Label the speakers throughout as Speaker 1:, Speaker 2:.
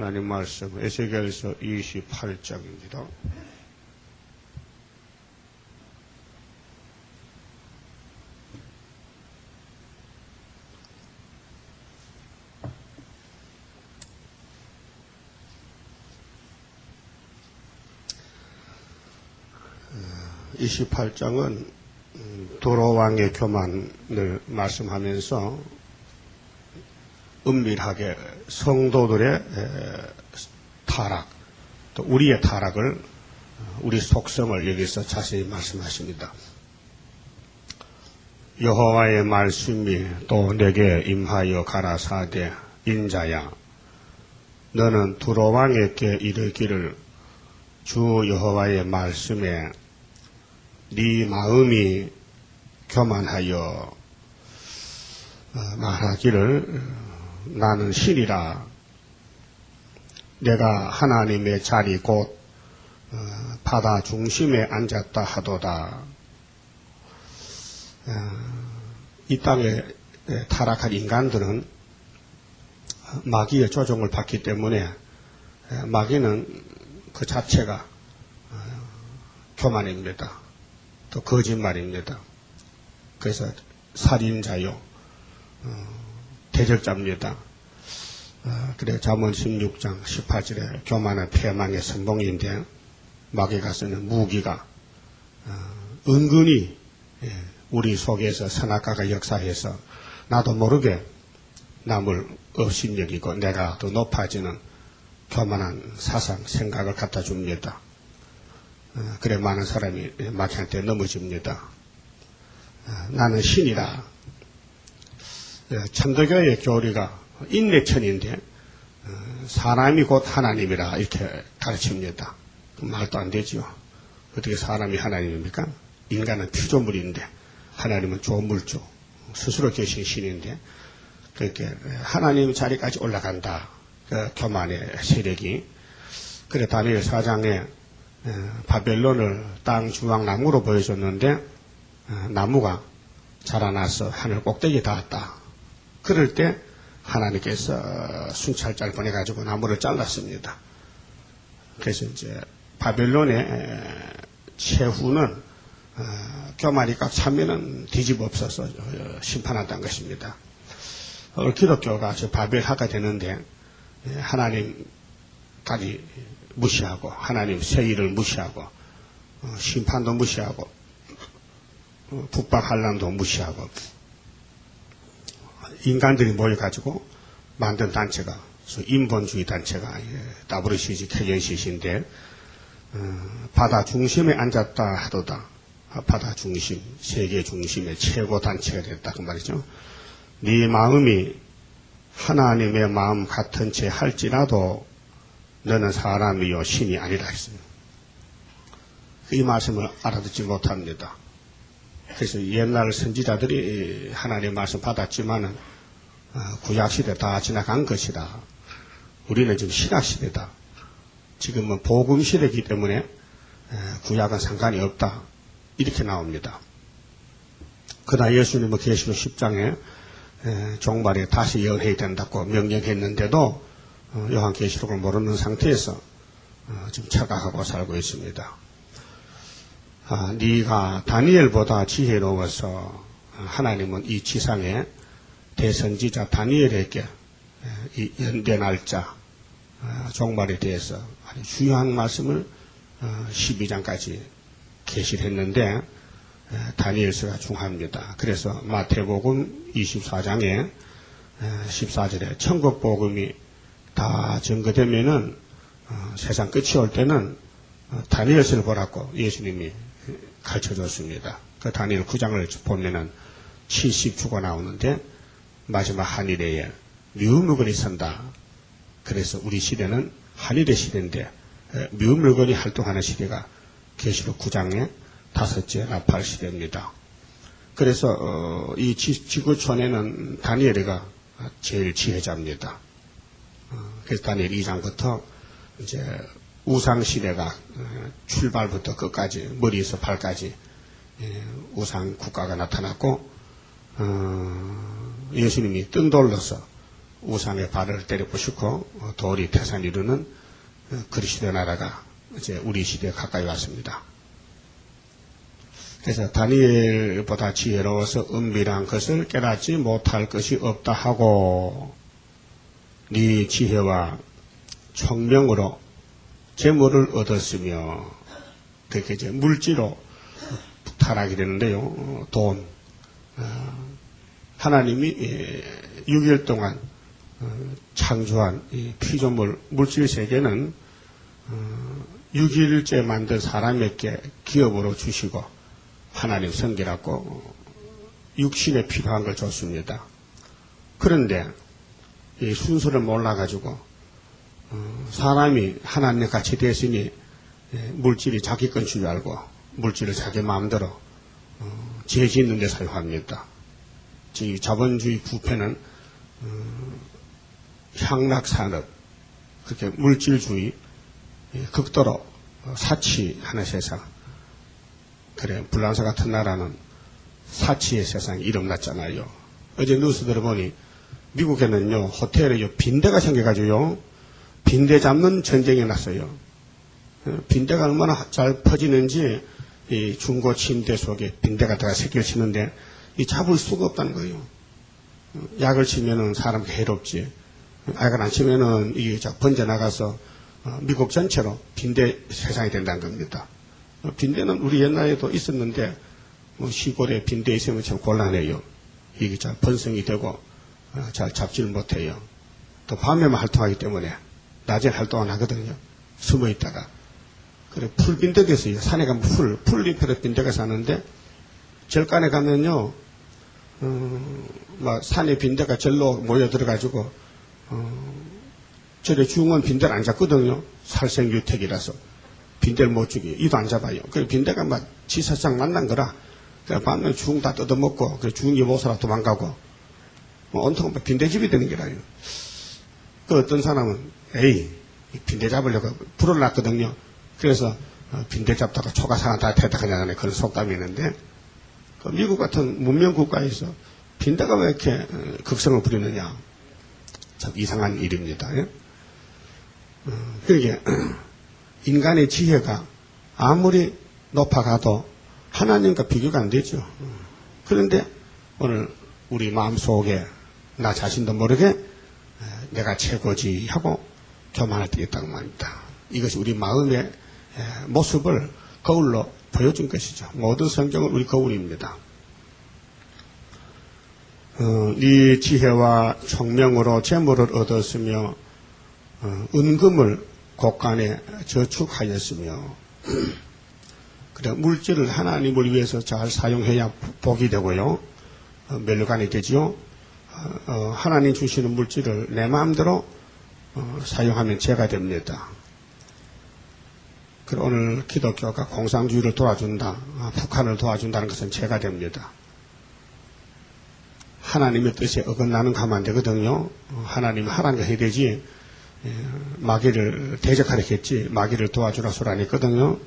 Speaker 1: 하나님 말씀 에스겔서 28장입니다. 이 28장은 도로왕의 교만을 말씀하면서 은밀하게 성도들의 타락, 또 우리의 타락을, 우리 속성을 여기서 자세히 말씀하십니다. 여호와의 말씀이 또 내게 임하여 가라사대 인자야, 너는 도로왕에게 이르기를 주 여호와의 말씀에 네 마음이 교만하여 말하기를 나는 신이라. 내가 하나님의 자리 곧 바다 중심에 앉았다 하도다. 이 땅에 타락한 인간들은 마귀의 조종을 받기 때문에 마귀는 그 자체가 교만입니다. 또 거짓말입니다. 그래서 살인자요, 대적자입니다. 그래 잠언 16장 18절에 교만은 패망의 선봉인데 마귀가 쓰는 무기가 은근히 우리 속에서 선악과가 역사해서 나도 모르게 남을 업신여기고 내가 더 높아지는 교만한 사상, 생각을 갖다 줍니다. 그래 많은 사람이 마귀한테 넘어집니다. 나는 신이라. 천도교의 교리가 인내천인데 사람이 곧 하나님이라 이렇게 가르칩니다. 말도 안 되죠. 어떻게 사람이 하나님입니까? 인간은 피조물인데 하나님은 조물주, 스스로 계신 신인데 그렇게 하나님 자리까지 올라간다. 그 교만의 세력이. 그래 다니엘 4장에 바벨론을 땅 주황나무로 보여줬는데 나무가 자라나서 하늘 꼭대기에 닿았다. 그럴 때 하나님께서 순찰자를 보내가지고 나무를 잘랐습니다. 그래서 이제 바벨론의 최후는 교만이 꽉 차면은 뒤집어 엎어서 심판한다는 것입니다. 기독교가 바벨하가 되는데 하나님까지 무시하고 하나님 세일을 무시하고 심판도 무시하고 북방한란도 무시하고 인간들이 모여가지고 만든 단체가 인본주의 단체가 WCG 캐년시신데 바다 중심에 앉았다 하도다. 바다 중심, 세계 중심의 최고 단체가 됐다 그 말이죠. 네 마음이 하나님의 마음 같은 채 할지라도 너는 사람이요 신이 아니라 했습니다. 이 말씀을 알아듣지 못합니다. 그래서 옛날 선지자들이 하나님의 말씀 받았지만은 구약시대 다 지나간 것이다. 우리는 지금 신약시대다. 지금은 복음시대이기 때문에 구약은 상관이 없다. 이렇게 나옵니다. 그러나 예수님은 계시록 10장에 종말에 다시 연해야 된다고 명령했는데도 요한계시록을 모르는 상태에서 지금 착각하고 살고 있습니다. 네가 다니엘보다 지혜로워서 하나님은 이 지상에 대선지자 다니엘에게 이 연대 날짜 종말에 대해서 아주 중요한 말씀을 12장까지 계시를 했는데 다니엘서가 중요합니다. 그래서 마태복음 24장에 14절에 천국복음이 다 증거되면은 세상 끝이 올 때는 다니엘서를 보라고 예수님이 가르쳐줬습니다. 그 다니엘 9장을 보면은 70주가 나오는데 마지막 한일에 미운 물건이 선다. 그래서 우리 시대는 한일의 시대인데 미운 물건이 활동하는 시대가 계시록 9장의 5째 나팔 시대입니다. 그래서 이 지구촌에는 다니엘이가 제일 지혜자입니다. 그래서 다니엘 2장부터 이제 우상 시대가 출발부터 끝까지 머리에서 발까지 우상 국가가 나타났고 예수님이 뜬돌로서 우상의 발을 때려부수고 도리 태산 이루는 그리스도 나라가 이제 우리 시대에 가까이 왔습니다. 그래서 다니엘보다 지혜로워서 은밀한 것을 깨닫지 못할 것이 없다 하고 네 지혜와 총명으로 재물을 얻었으며 그렇게 이제 물질로 타락이 되는데요. 돈. 하나님이 6일 동안 창조한 이 피조물 물질 세계는 6일째 만든 사람에게 기업으로 주시고 하나님 섬기라고 육신에 필요한 걸 줬습니다. 그런데 이 순서를 몰라가지고 사람이 하나님 같이 됐으니 물질이 자기 건 줄 알고 물질을 자기 마음대로 죄 짓는 데 사용합니다. 이 자본주의 부패는 향락산업, 그렇게 물질주의, 극도로 사치하는 세상. 그래, 불란서 같은 나라는 사치의 세상이 이름났잖아요. 어제 뉴스 들어보니 미국에는요, 호텔에 빈대가 생겨가지고요, 빈대 잡는 전쟁이 났어요. 빈대가 얼마나 잘 퍼지는지 이 중고 침대 속에 빈대가 들어가 새끼를 치는데 이 잡을 수가 없다는 거예요. 약을 치면은 사람에게 해롭지. 약을 안 치면은 이게 번져나가서 미국 전체로 빈대 세상이 된다는 겁니다. 빈대는 우리 옛날에도 있었는데 시골에 빈대 있으면 참 곤란해요. 이게 잘 번성이 되고 잘 잡지를 못해요. 또 밤에만 활동하기 때문에 낮에 활동 안 하거든요. 숨어 있다가. 그래, 풀빈대가 있어요. 산에 가면 풀잎으로 빈대가 사는데, 절간에 가면요, 막 산에 빈대가 절로 모여들어가지고, 절에 중은 빈대를 안 잡거든요. 살생유택이라서. 빈대를 못 죽여요. 이도 안 잡아요. 그래, 빈대가 막 지사상 만난 거라. 그래, 밤에 중 다 뜯어먹고, 그래, 중이 못 살아 도망가고, 온통 빈대집이 되는 게라요. 그 어떤 사람은, 에이, 빈대 잡으려고 불을 놨거든요. 그래서 빈대 잡다가 초가상을 다 대답하냐는 그런 속담이 있는데 그 미국 같은 문명 국가에서 빈대가 왜 이렇게 극성을 부리느냐 참 이상한 일입니다. 예? 그러게 인간의 지혜가 아무리 높아가도 하나님과 비교가 안 되죠. 그런데 오늘 우리 마음속에 나 자신도 모르게 내가 최고지 하고 교만할 때 있다고 말입니다. 이것이 우리 마음의 모습을 거울로 보여준 것이죠. 모든 성경은 우리 거울입니다. 네 지혜와 총명으로 재물을 얻었으며 은금을 곳간에 저축하였으며 그래 물질을 하나님을 위해서 잘 사용해야 복이 되고요. 멸관이 되지요. 하나님 주시는 물질을 내 마음대로 사용하면 죄가 됩니다. 그리고 오늘 기독교가 공산주의를 도와준다, 북한을 도와준다는 것은 죄가 됩니다. 하나님의 뜻에 어긋나는 가면 안 되거든요. 하나님이 하라는 거 해야 되지, 마귀를 대적하려 했지, 마귀를 도와주라 소리 안 했거든요.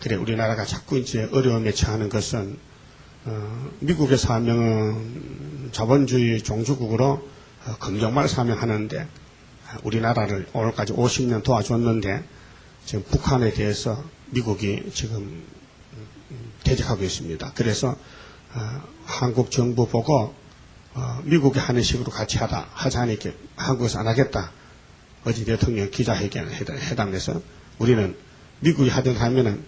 Speaker 1: 그래, 우리나라가 자꾸 이제 어려움에 처하는 것은, 미국의 사명은 자본주의 종주국으로 검정말 사명하는데, 우리나라를 오늘까지 50년 도와줬는데, 지금 북한에 대해서 미국이 지금 대적하고 있습니다. 그래서 한국 정부 보고 미국이 하는 식으로 같이 하자니까 한국에서 안 하겠다. 어제 대통령 기자회견 회담에서 우리는 미국이 하든 하면은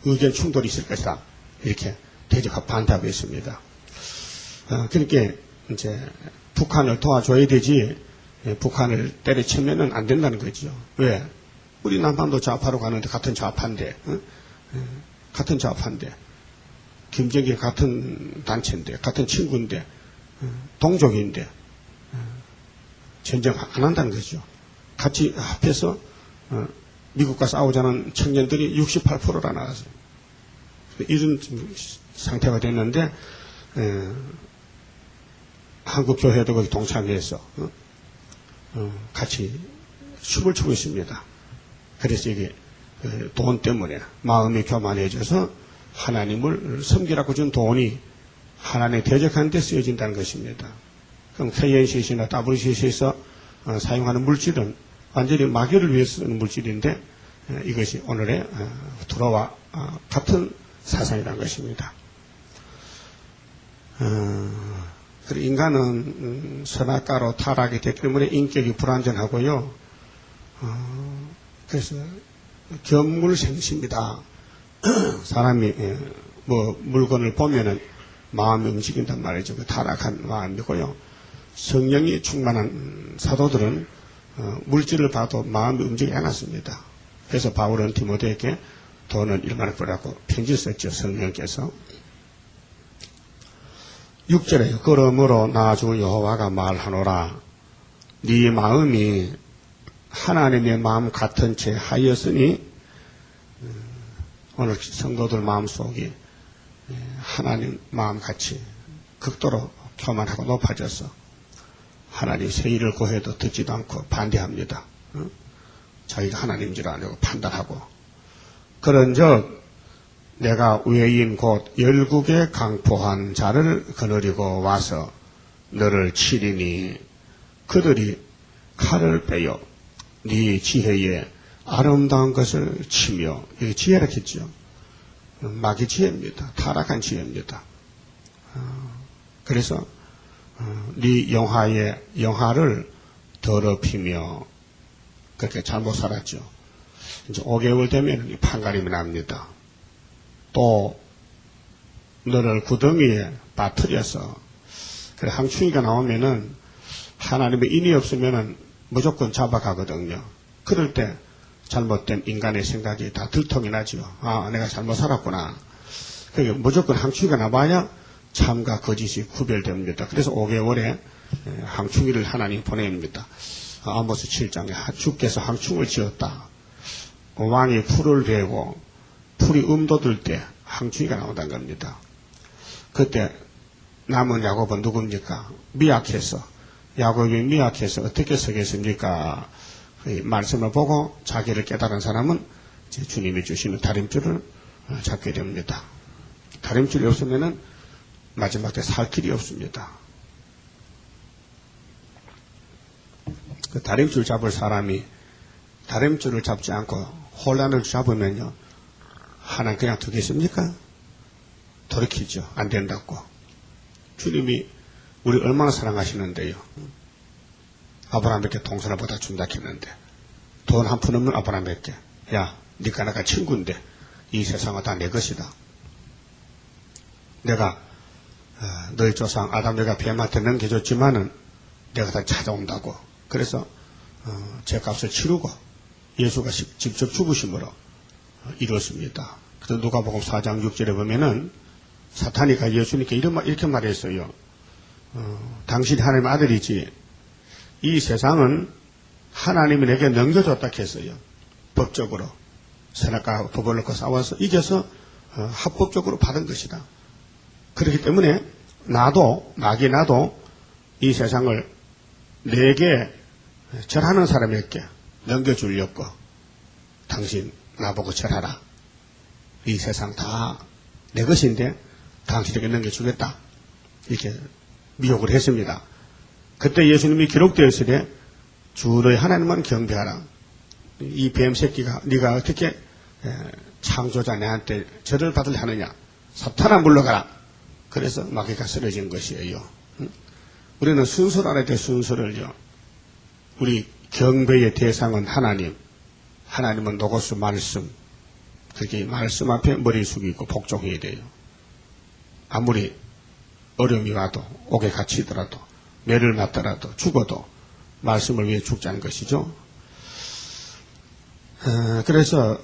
Speaker 1: 의견 충돌이 있을 것이다. 이렇게 대적하고 반대하고 있습니다. 그러니까 이제 북한을 도와줘야 되지 북한을 때려치면은 안 된다는 거죠. 왜? 우리 남한도 좌파로 가는데 같은 좌파인데, 같은 좌파인데, 김정일 같은 단체인데, 같은 친구인데, 동족인데, 전쟁 안 한다는 거죠. 같이 합해서 미국과 싸우자는 청년들이 68%나 나왔어요. 이런 상태가 됐는데, 한국 교회도 거기 동참해서 같이 춤을 추고 있습니다. 그래서 이게 돈 때문에 마음이 교만해져서 하나님을 섬기라고 준 돈이 하나님의 대적하는 데 쓰여진다는 것입니다. 그럼 KNCC나 WCC에서 사용하는 물질은 완전히 마귀를 위해서 쓰는 물질인데 이것이 오늘의 불어와 같은 사상이라는 것입니다. 그리고 인간은 선악과로 타락이 됐기 때문에 인격이 불완전하고요. 그래서 견물생시입니다. 사람이 뭐 물건을 보면은 마음이 움직인단 말이죠. 그 타락한 마음이고요. 성령이 충만한 사도들은 물질을 봐도 마음이 움직이지 않았습니다. 그래서 바울은 디모데에게 돈은 일만을 벌라고 편지를 썼죠. 성령께서. 6절에 그러므로 나 주 여호와가 말하노라. 네 마음이 하나님의 마음 같은 채 하였으니 오늘 성도들 마음속이 하나님 마음같이 극도로 교만하고 높아져서 하나님 새 일을 구해도 듣지도 않고 반대합니다. 자기가 하나님인 줄 아냐고 판단하고. 그런즉 내가 외인 곧 열국에 강포한 자를 거느리고 와서 너를 치리니 그들이 칼을 빼어 네 지혜에 아름다운 것을 치며, 이게 지혜라 했죠. 마귀 지혜입니다. 타락한 지혜입니다. 그래서 네 영화를 더럽히며 그렇게 잘못 살았죠. 이제 5개월 되면 판가림이 납니다. 또 너를 구덩이에 빠뜨려서, 그래 항충이가 나오면은 하나님의 인이 없으면은 무조건 잡아가거든요. 그럴 때 잘못된 인간의 생각이 다 들통이 나죠. 아, 내가 잘못 살았구나. 그러니까 무조건 항충이가 나와야 참과 거짓이 구별됩니다. 그래서 5개월에 항충이를 하나님 보냅니다. 아모스 7장에 주께서 항충을 지었다. 왕이 풀을 베고 풀이 음돋을 때 항충이가 나온다는 겁니다. 그때 남은 야곱은 누굽니까? 미약해서. 야곱이 미약해서 어떻게 서겠습니까? 말씀을 보고 자기를 깨달은 사람은 주님이 주시는 다림줄을 잡게 됩니다. 다림줄이 없으면은 마지막 때 살 길이 없습니다. 그 다림줄 잡을 사람이 다림줄을 잡지 않고 혼란을 잡으면요, 하나님 그냥 두겠습니까? 돌이키죠. 안 된다고. 주님이 우리 얼마나 사랑하시는데요. 아브라함에게 동산을 보다 준다 했는데, 돈 한 푼 없는 아브라함에게, 야, 니가 나가 친구인데 이 세상은 다 내 것이다. 내가 너희 조상 아담에가 뱀한테 넘겨줬지만은 내가 다 찾아온다고. 그래서 죄값을 치르고 예수가 직접 죽으심으로 이뤘습니다. 그래서 누가복음 4장 6절에 보면은 사탄이가 예수님께 이렇게 말했어요. 당신이 하나님의 아들이지 이 세상은 하나님이 내게 넘겨줬다 했어요. 법적으로 선악과 법을 놓고 싸워서 이겨서 합법적으로 받은 것이다. 그렇기 때문에 나도 이 세상을 내게 절하는 사람에게 넘겨주려고 당신 나보고 절하라. 이 세상 다 내 것인데 당신에게 넘겨주겠다. 이렇게 미혹을 했습니다. 그때 예수님이 기록되었으되 주 너희 하나님만 경배하라. 이 뱀 새끼가 네가 어떻게 창조자 내한테 절을 받으려 하느냐. 사탄아 물러가라. 그래서 마귀가 쓰러진 것이에요. 우리는 순서를 알아야 돼. 순서를요. 우리 경배의 대상은 하나님. 하나님은 노고스 말씀. 그렇게 말씀 앞에 머리 숙이고 복종해야 돼요. 아무리 어려움이 와도 옥에 갇히더라도 매를 맞더라도 죽어도 말씀을 위해 죽자는 것이죠. 그래서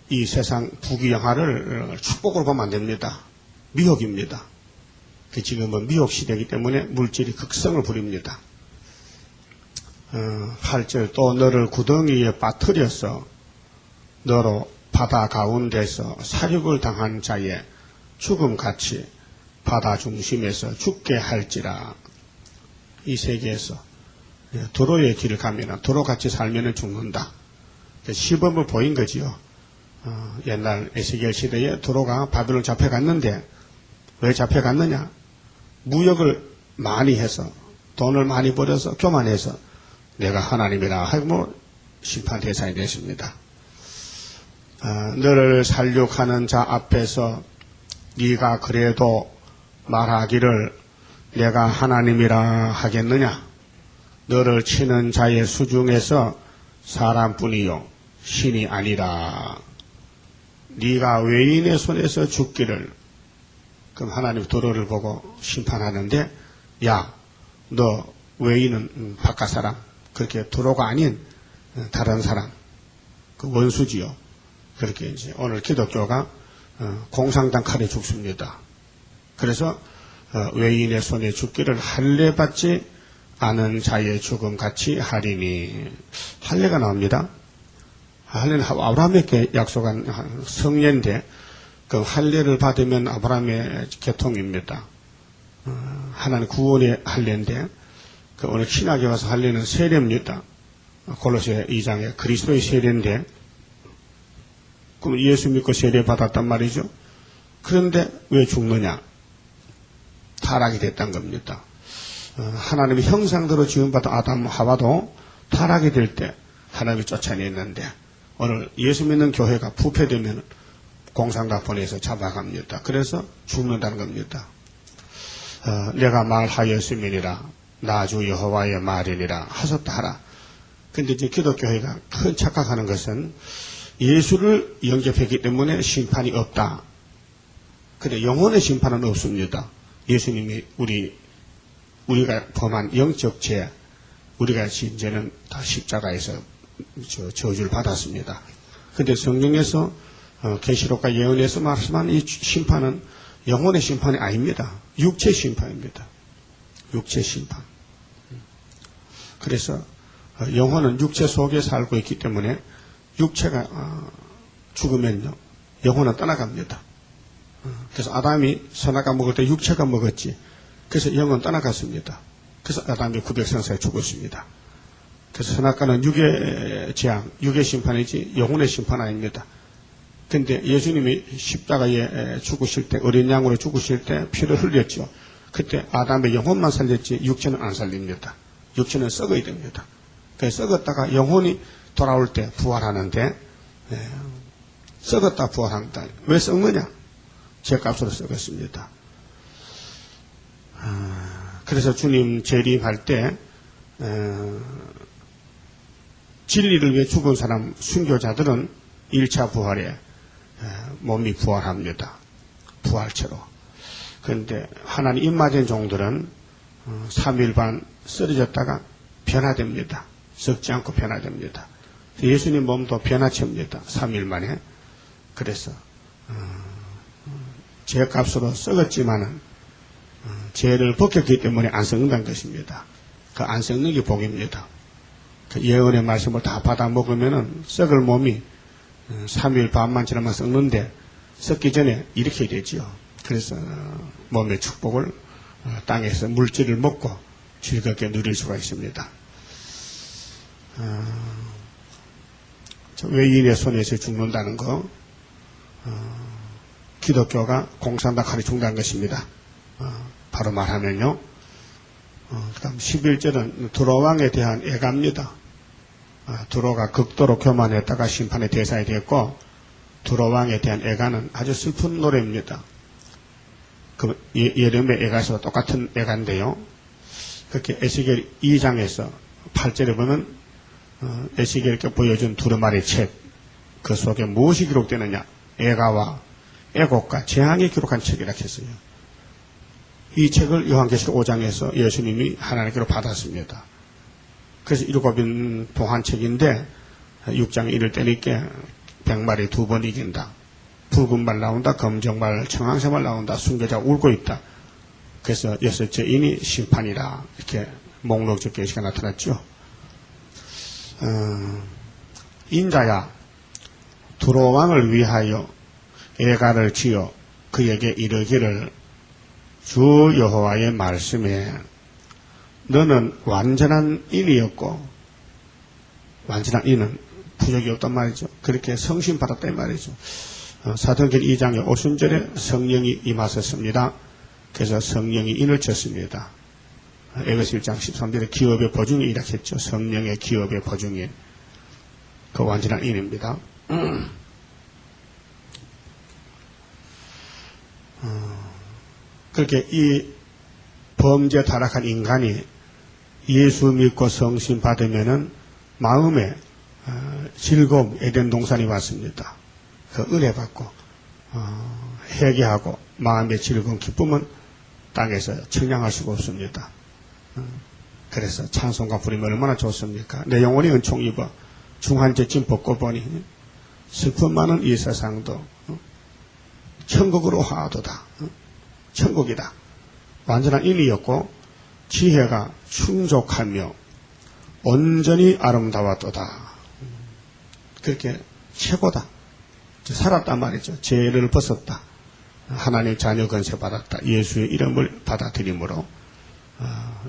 Speaker 1: 이 세상 부귀영화를 축복으로 보면 안 됩니다. 미혹입니다. 지금은 미혹 시대이기 때문에 물질이 극성을 부립니다. 8절 또 너를 구덩이에 빠뜨려서 너로 바다 가운데서 사륙을 당한 자의 죽음같이 바다 중심에서 죽게 할지라. 이 세계에서 도로의 길을 가면 도로같이 살면 죽는다. 시범을 보인 거지요. 옛날 에스겔 시대에 도로가 바벨론 잡혀갔는데 왜 잡혀갔느냐? 무역을 많이 해서 돈을 많이 벌여서 교만해서 내가 하나님이라 하고 심판 대상이 됐습니다. 너를 살육하는 자 앞에서 네가 그래도 말하기를 내가 하나님이라 하겠느냐? 너를 치는 자의 수중에서 사람뿐이요 신이 아니라. 네가 외인의 손에서 죽기를. 그럼 하나님 도로를 보고 심판하는데, 야, 너 외인은 바깥 사람, 그렇게 도로가 아닌 다른 사람, 그 원수지요. 그렇게 이제 오늘 기독교가 공상당 칼에 죽습니다. 그래서 외인의 손에 죽기를 할례받지 않은 자의 죽음 같이 하리니. 할례가 나옵니다. 할례는 아브라함에게 약속한 성례인데 그 할례를 받으면 아브라함의 계통입니다. 하나님 구원의 할례인데 그 오늘 신학에 와서 할례는 세례입니다. 골로새 2장에 그리스도의 세례인데 그럼 예수 믿고 세례 받았단 말이죠. 그런데 왜 죽느냐? 타락이 됐단 겁니다. 하나님의 형상대로 지음받은 아담 하와도 타락이 될 때 하나님이 쫓아냈는데 오늘 예수 믿는 교회가 부패되면 공상당 보내서 잡아갑니다. 그래서 죽는다는 겁니다. 내가 말하였음이니라 나 주 여호와의 말이니라 하셨다 하라. 근데 이제 기독교회가 큰 착각하는 것은 예수를 영접했기 때문에 심판이 없다. 근데 영혼의 심판은 없습니다. 예수님이 우리가 범한 영적 죄, 우리가 지은 죄는 다 십자가에서 저주를 받았습니다. 근데 성경에서 계시록과 예언에서 말씀한 이 심판은 영혼의 심판이 아닙니다. 육체 심판입니다. 육체 심판. 그래서 영혼은 육체 속에 살고 있기 때문에 육체가 죽으면요 영혼은 떠나갑니다. 그래서 아담이 선악과 먹을 때 육체가 먹었지. 그래서 영은 떠나갔습니다. 그래서 아담이 900생사에 죽었습니다. 그래서 선악과는 육의 재앙, 육의 심판이지 영혼의 심판 아닙니다. 근데 예수님이 십자가에 죽으실 때, 어린 양으로 죽으실 때 피를 흘렸죠. 그때 아담의 영혼만 살렸지 육체는 안 살립니다. 육체는 썩어야 됩니다. 그래서 썩었다가 영혼이 돌아올 때 부활하는데, 썩었다 부활한다. 왜 썩느냐? 죄값으로 썩었습니다. 그래서 주님 재림할 때 진리를 위해 죽은 사람 순교자들은 1차 부활에 몸이 부활합니다. 부활체로. 그런데 하나님 입맞은 종들은 3일 반 쓰러졌다가 변화됩니다. 썩지 않고 변화됩니다. 예수님 몸도 변화체입니다. 3일 만에. 그래서 죄값으로 썩었지만은 죄를 벗겼기 때문에 안 썩는다는 것입니다. 그 안 썩는 게 복입니다. 그 예언의 말씀을 다 받아 먹으면은 썩을 몸이 3일 반만 지나면 썩는데 썩기 전에 이렇게 되지요. 그래서 몸의 축복을 땅에서 물질을 먹고 즐겁게 누릴 수가 있습니다. 외인의 손에서 죽는다는 거, 기독교가 공산당 칼이 죽는다는 것입니다. 바로 말하면요. 그 다음 11절은 두로왕에 대한 애가입니다. 두로가 극도로 교만했다가 심판의 대상이 됐고, 두로왕에 대한 애가는 아주 슬픈 노래입니다. 그 예레미야 애가에서 똑같은 애가인데요. 그렇게 에스겔 2장에서 8절에 보면 에스겔께 보여준 두루마리 책, 그 속에 무엇이 기록되느냐? 애가와 애곡과 재앙이 기록한 책이라 했어요. 이 책을 요한계시록 5장에서 예수님이 하나님께로 받았습니다. 그래서 7인 봉한책인데 6장에 이를 때니까 100마리 2번 이긴다. 붉은 말 나온다. 검정 말, 청황색 말 나온다. 순교자가 울고 있다. 그래서 6째 인이 심판이라 이렇게 목록적 계시가 나타났죠. 인자야 두로왕을 위하여 애가를 지어 그에게 이르기를 주 여호와의 말씀에 너는 완전한 인이었고, 완전한 인은 부족이 없단 말이죠. 그렇게 성신 받았다 이 말이죠. 사도행전 2장의 오순절에 성령이 임하셨습니다. 그래서 성령이 인을 쳤습니다. 에베소 1장 13절에 기업의 보증이 이라했죠. 성령의 기업의 보증이 그 완전한 인입니다. 그렇게 이 범죄 타락한 인간이 예수 믿고 성신 받으면은 마음에 즐거움, 에덴 동산이 왔습니다. 그 은혜 받고 회개하고 마음의 즐거운 기쁨은 땅에서 청량할 수가 없습니다. 그래서 찬송과 부르면 얼마나 좋습니까? 내 영혼이 은총 입어 중한째 짐 벗고 보니 슬픔 많은 이 세상도 천국으로 하도다. 천국이다. 완전한 인이었고 지혜가 충족하며 온전히 아름다웠도다. 그렇게 최고다. 살았단 말이죠. 죄를 벗었다. 하나님 자녀 권세 받았다. 예수의 이름을 받아들임으로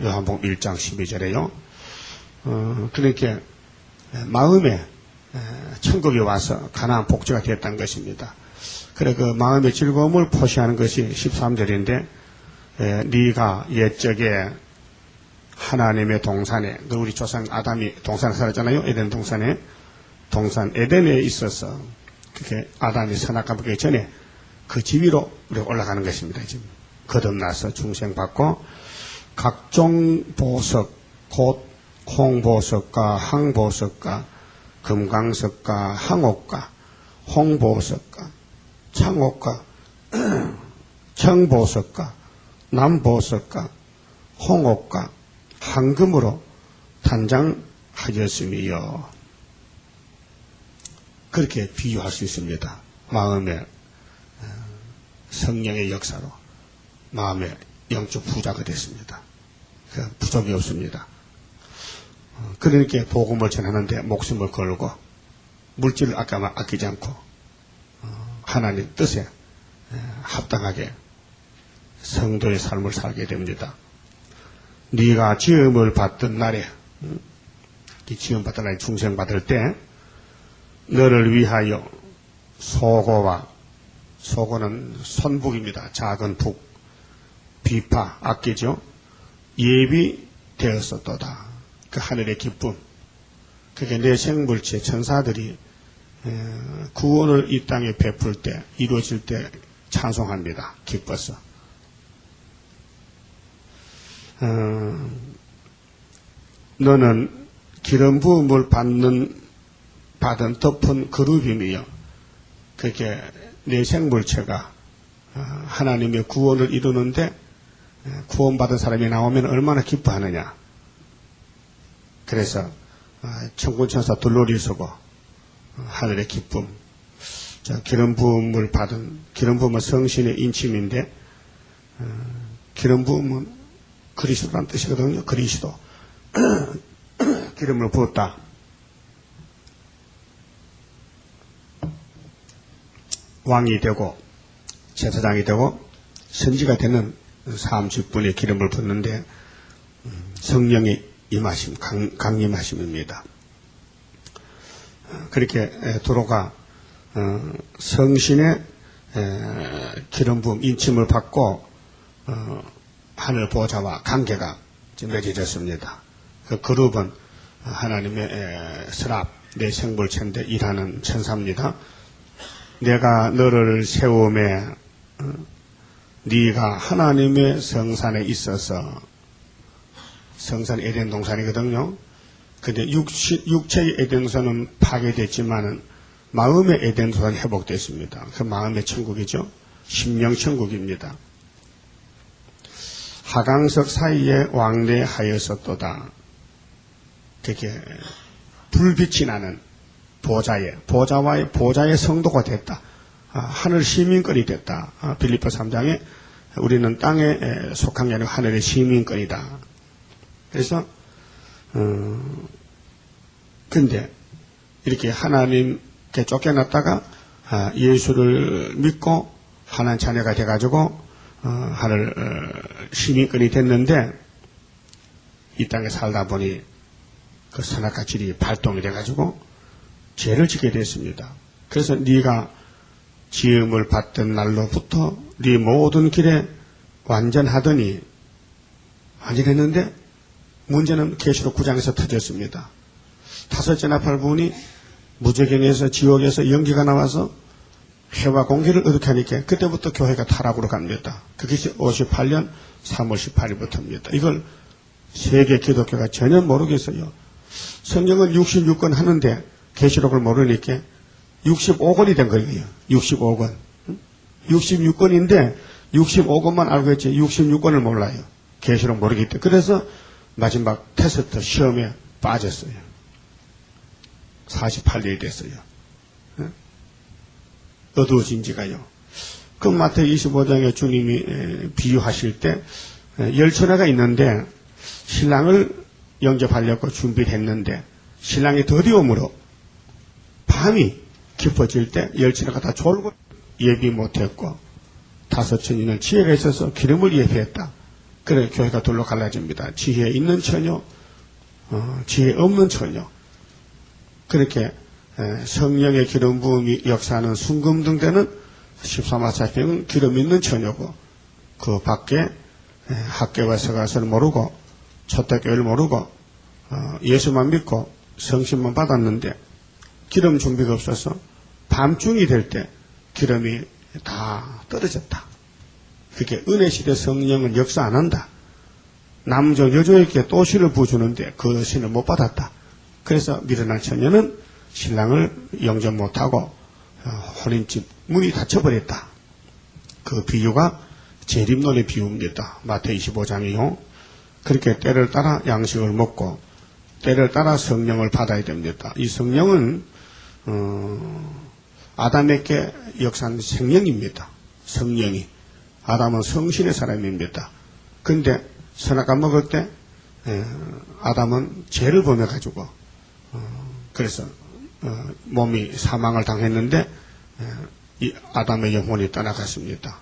Speaker 1: 요한복음 1장 12절에요. 그렇게 마음에 천국이 와서 가나안 복지가 됐다는 것입니다. 그래 그 마음의 즐거움을 표시하는 것이 13절인데 네가 옛적에 하나님의 동산에 우리 조상 아담이 동산에 살았잖아요. 에덴 동산에 동산 에덴에 있어서 그렇게 아담이 선악과하기 전에 그 집 위로 우리가 올라가는 것입니다. 지금 거듭나서 중생받고 각종 보석 곧 홍보석과 항보석과 금강석과 항옥과 홍보석과 창옥과 청보석과 남보석과 홍옥과 황금으로 단장하였으며 그렇게 비유할 수 있습니다. 마음의 성령의 역사로 마음의 영적 부자가 됐습니다. 부족이 없습니다. 그러니까 복음을 전하는데 목숨을 걸고 물질을 아끼지 않고 하나님 뜻에 합당하게 성도의 삶을 살게 됩니다. 네가 지음을 받던 날에 이 지음 받던 날에 중생 받을 때 너를 위하여 소고는 선북입니다. 작은 북 비파 아끼죠. 예비되었었도다. 그 하늘의 기쁨. 그게 내 생물체 천사들이 구원을 이 땅에 베풀 때 이루어질 때 찬송합니다. 기뻐서. 너는 기름 부음을 받은 덮은 그룹이며 그렇게 내 생물체가 하나님의 구원을 이루는데 구원받은 사람이 나오면 얼마나 기뻐하느냐. 그래서 천군천사 둘러리 서고 하늘의 기쁨. 기름 부음을 받은 기름 부음은 성신의 인침인데 기름 부음은 그리스도란 뜻이거든요. 그리스도 기름을 부었다. 왕이 되고 제사장이 되고 선지가 되는 30분의 기름을 붓는데 성령의 임하심, 강림하심입니다. 그렇게 도로가 성신의 기름 부음 인침을 받고 하늘 보좌와 관계가 맺어졌습니다. 그 그룹은 하나님의 스랍, 내 생물체인데 일하는 천사입니다. 내가 너를 세움에 네가 하나님의 성산에 있어서 성산 에덴 동산이거든요. 근데 육체의 에덴 동산은 파괴됐지만은 마음의 에덴 동산이 회복됐습니다. 그 마음의 천국이죠. 심령 천국입니다. 하강석 사이에 왕래하였었도다. 그렇게 불빛이 나는 보좌의 성도가 됐다. 하늘 시민권이 됐다. 빌립보 3장에 우리는 땅에 속한 게 아니고 하늘의 시민권이다. 그래서 근데 이렇게 하나님께 쫓겨났다가 예수를 믿고 하나님 자녀가 돼가지고 하늘 시민권이 됐는데 이 땅에 살다 보니 그 선악과 질이 발동이 돼가지고 죄를 짓게 됐습니다. 그래서 네가 지음을 받던 날로부터 네 모든 길에 완전하더니 안전했는데 문제는 계시록 9장에서 터졌습니다. 다섯째 나팔부분이 무저경에서 지옥에서 연기가 나와서 해와 공기를 어둡게 하니까 그때부터 교회가 타락으로 갑니다. 그것이 58년 3월 18일부터입니다. 이걸 세계 기독교가 전혀 모르겠어요. 성경은 66권 하는데 계시록을 모르니까 65권이 된 거예요. 65권. 66권인데 65권만 알고 있지 66권을 몰라요. 계시록 모르기 때문에. 그래서 마지막 테스트 시험에 빠졌어요. 48일이 됐어요. 어두워진 지가요. 그 마태복음 25장에 주님이 비유하실 때 열처녀가 있는데 신랑을 영접하려고 준비를 했는데 신랑이 더디움으로 밤이 깊어질 때 열처녀가 다 졸고 예비 못했고 다섯 처녀는 지혜가 있어서 기름을 예비했다. 그래 교회가 둘로 갈라집니다. 지혜 있는 처녀, 지혜 없는 처녀. 그렇게 성령의 기름 부음이 역사하는 순금등대는 13마사평은 기름 있는 처녀고 그 밖에 학교와 서가서를 모르고 초대교회를 모르고 예수만 믿고 성신만 받았는데 기름 준비가 없어서 밤중이 될 때 기름이 다 떨어졌다. 그게 은혜시대 성령은 역사 안 한다. 남조 여조에게 또 신을 부어주는데 그 신을 못 받았다. 그래서 미련한 처녀는 신랑을 영접 못하고 혼인집 문이 닫혀버렸다. 그 비유가 재림론의 비유입니다. 마태복음 25장이요. 그렇게 때를 따라 양식을 먹고 때를 따라 성령을 받아야 됩니다. 이 성령은 아담에게 역사한 생명입니다. 성령이. 아담은 성신의 사람입니다. 근데 선악과 먹을 때 아담은 죄를 범해가지고 그래서 몸이 사망을 당했는데 이 아담의 영혼이 떠나갔습니다.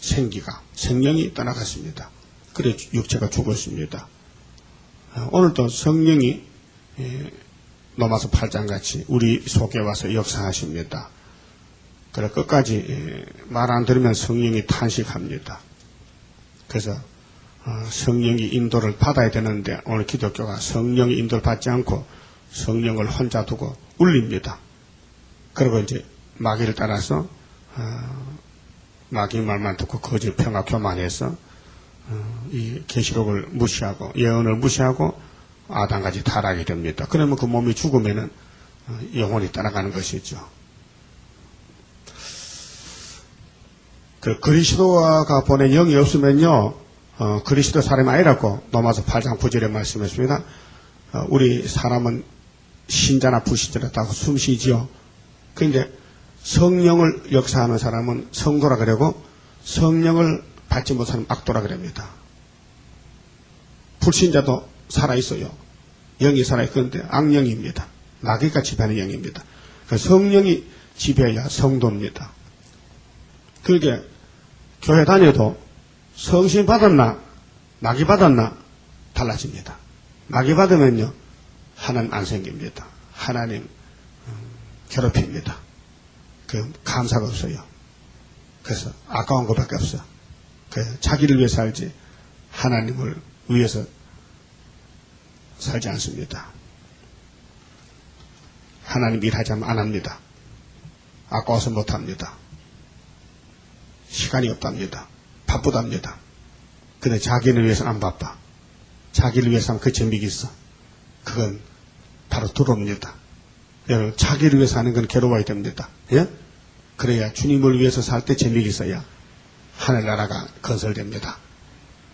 Speaker 1: 생명이 떠나갔습니다. 그래 육체가 죽었습니다. 오늘도 성령이 로마서 8장같이 우리 속에 와서 역사하십니다. 그래 끝까지 말 안 들으면 성령이 탄식합니다. 그래서 성령이 인도를 받아야 되는데 오늘 기독교가 성령의 인도를 받지 않고 성령을 혼자 두고 울립니다. 그리고 이제 마귀를 따라서 마귀 말만 듣고 거짓 평화 교만해서 이 계시록을 무시하고 예언을 무시하고 아담까지 타락이 됩니다. 그러면 그 몸이 죽으면은 영혼이 떠나가는 것이죠. 그 그리스도가 보낸 영이 없으면요 그리스도 사람이 아니라고 로마서 8장 9절에 말씀했습니다. 우리 사람은 신자나 불신자나 다 숨쉬지요. 그런데 성령을 역사하는 사람은 성도라 그러고 성령을 받지 못하는 악도라 그럽니다. 불신자도 살아있어요. 영이 살아있는데 악령입니다. 마귀가 지배하는 영입니다. 성령이 지배해야 성도입니다. 그러게 교회 다녀도 성신 받았나 마귀 받았나 달라집니다. 마귀 받으면요 하나님 안 생깁니다. 하나님 괴롭힙니다. 그 감사가 없어요. 그래서 아까운 것밖에 없어. 자기를 위해 살지 하나님을 위해서 살지 않습니다. 하나님 일하자면 안 합니다. 아까워서 못합니다. 시간이 없답니다. 바쁘답니다. 근데 자기를 위해서 안 바빠. 자기를 위해서 하면 그 재미가 있어. 그건 바로 두렵니다. 여러분 자기를 위해서 하는 건 괴로워야 됩니다. 예? 그래야 주님을 위해서 살 때 재미가 있어야 하늘나라가 건설됩니다.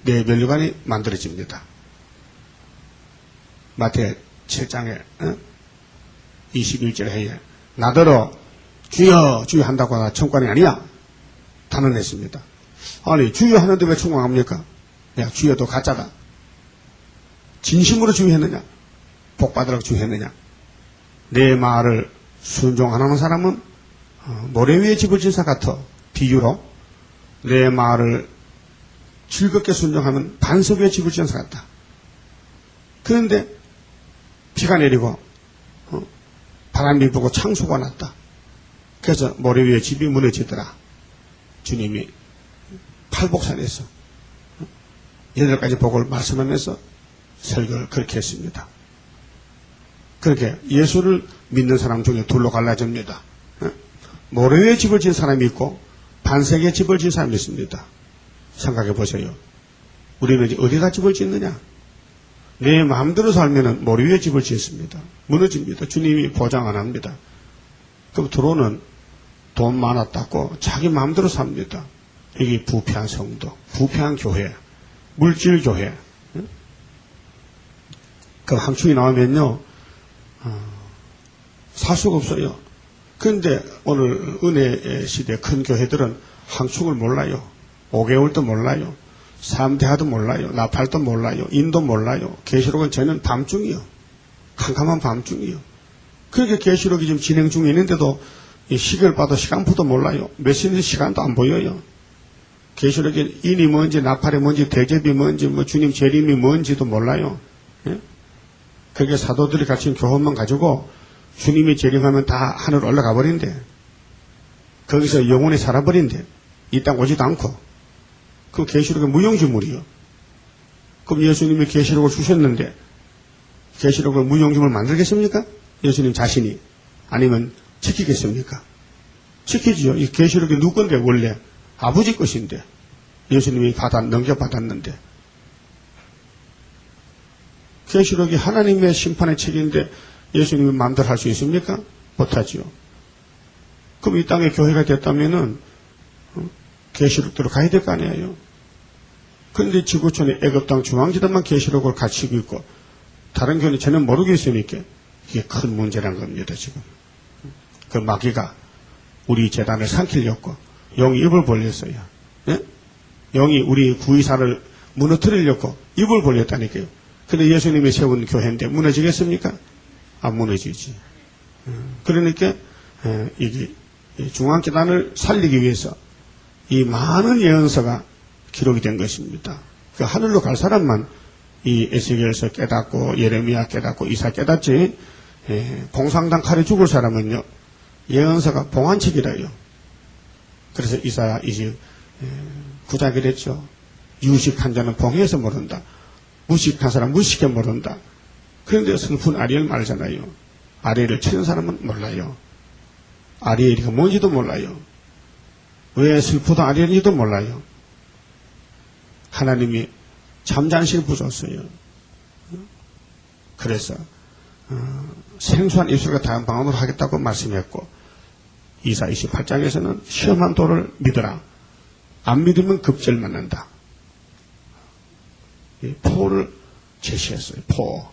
Speaker 1: 내 멸류관이 만들어집니다. 마태 7장에 21절 해에 나더러 주여 주여 한다고 하나 천국이 아니야 단언했습니다. 아니 주여 하는데 왜 천국합니까? 야 주여도 가짜다. 진심으로 주여했느냐? 복받으라고 주여했느냐? 내 말을 순종 안 하는 사람은 모래 위에 집을 진 사 같아. 비유로 내 말을 즐겁게 순종하면 반석 위에 집을 진 사 같다. 그런데 비가 내리고 바람이 불고 창수가 났다. 그래서 모래 위에 집이 무너지더라. 주님이 팔복산에서 8가지 복을 말씀하면서 설교를 그렇게 했습니다. 그렇게 예수를 믿는 사람 중에 둘로 갈라집니다. 모래 위에 집을 지은 사람이 있고 반석에 집을 지은 사람이 있습니다. 생각해 보세요. 우리는 이제 어디다 집을 짓느냐? 내 마음대로 살면은 모래 위에 집을 짓습니다. 무너집니다. 주님이 보장 안 합니다. 그럼 들어오는 돈 많았다고 자기 마음대로 삽니다. 이게 부패한 성도, 부패한 교회, 물질 교회. 그 함축이 나오면요, 살 수가 없어요. 그런데 오늘 은혜 시대 큰 교회들은 함축을 몰라요. 5개월도 몰라요. 3대하도 몰라요. 나팔도 몰라요. 인도 몰라요. 계시록은 저는 밤중이요. 캄캄한 밤중이요. 그렇게 계시록이 지금 진행 중에 있는데도 이 시계를 봐도 시간표도 몰라요. 몇 시인지 시간도 안 보여요. 계시록에 인이 뭔지 나팔이 뭔지 대접이 뭔지 뭐 주님 재림이 뭔지도 몰라요. 예? 그렇게 사도들이 가진 교훈만 가지고 주님이 재림하면 다 하늘 올라가 버린대. 거기서 영원히 살아버린대. 이 땅 오지도 않고. 그 계시록은 무용지물이요. 그럼 예수님이 계시록을 주셨는데 계시록을 무용지물 만들겠습니까? 예수님 자신이. 아니면 지키겠습니까? 지키지요. 이 계시록이 누구 건데 원래 아버지 것인데 예수님이 넘겨받았는데 계시록이 하나님의 심판의 책인데 예수님이 마음대로 할 수 있습니까? 못하지요. 그럼 이 땅에 교회가 됐다면은 계시록대로 가야 될 거 아니에요. 그런데 지구촌의 애굽 땅 중앙지대만 계시록을 갖추고 있고 다른 교회는 전혀 모르고 있으니까 이게 큰 문제란 겁니다. 지금 그 마귀가 우리 재단을 삼키려고 영이 입을 벌렸어요. 예? 영이 우리 구의사를 무너뜨리려고 입을 벌렸다니까요. 근데 예수님이 세운 교회인데 무너지겠습니까? 안 무너지지. 그러니까 이게 중앙재단을 살리기 위해서 이 많은 예언서가 기록이 된 것입니다. 그 하늘로 갈 사람만 이 에스겔서 깨닫고 예레미야 깨닫고 이사 깨닫지 공상당 칼에 죽을 사람은요 예언서가 봉안책이라요. 그래서 이사야 9장 그랬죠. 유식한 자는 봉해서 모른다. 무식한 사람 무식해 모른다. 그런데 슬픈 아리엘 말잖아요. 아리엘을 치는 사람은 몰라요. 아리엘이가 뭔지도 몰라요. 왜 슬프다 아리엘인지도 몰라요. 하나님이 잠잠시를 부줬어요. 그래서 생수한 입술과 다음 방언으로 하겠다고 말씀했고 이사 28장에서는 시험한 도를 믿어라. 안 믿으면 급절 맞는다. 이 포를 제시했어요. 포.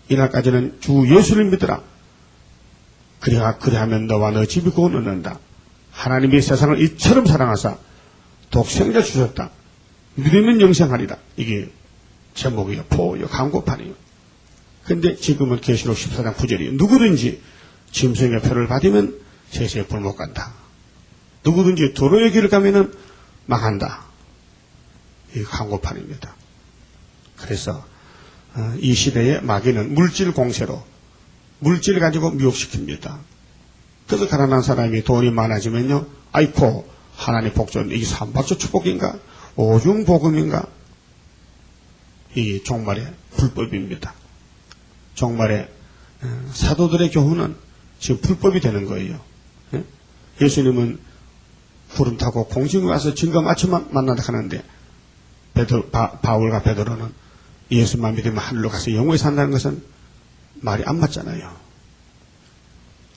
Speaker 1: 이날까지는 주 예수를 믿어라. 그리하면 너와 너 집이 구원 얻는다. 하나님이 세상을 이처럼 사랑하사 독생자 주셨다. 믿으면 영생하리라. 이게 제목이요. 포요. 광고판이요. 근데 지금은 계시록 14장 9절이요. 누구든지 짐승의 표를 받으면 제시에 불못 간다. 누구든지 도로의 길을 가면은 망한다. 이 광고판입니다. 그래서 이 시대의 마귀는 물질 공세로 물질 가지고 미혹시킵니다. 그래서 가난한 사람이 돈이 많아지면요. 아이고 하나님 복전 이게 삼박조 축복인가? 오중복음인가? 이 종말의 불법입니다. 종말의 사도들의 교훈은 지금 불법이 되는 거예요. 예수님은 구름 타고 공중에 와서 증거 맞춰만 만나다 하는데 바울과 베드로는 예수만 믿으면 하늘로 가서 영원히 산다는 것은 말이 안 맞잖아요.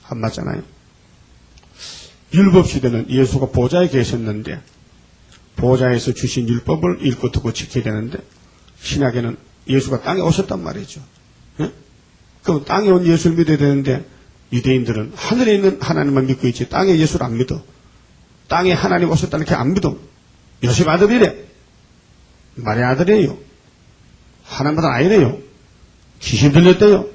Speaker 1: 안 맞잖아요. 율법 시대는 예수가 보좌에 계셨는데 보좌에서 주신 율법을 읽고 듣고 지켜야 되는데 신약에는 예수가 땅에 오셨단 말이죠. 예? 그럼 땅에 온 예수를 믿어야 되는데 유대인들은 하늘에 있는 하나님만 믿고 있지 땅에 예수를 안 믿어. 땅에 하나님 오셨다는 게 안 믿어. 요셉 아들이래. 마리 아들이에요. 하나님 아들 아니래요. 귀신 들렸대요.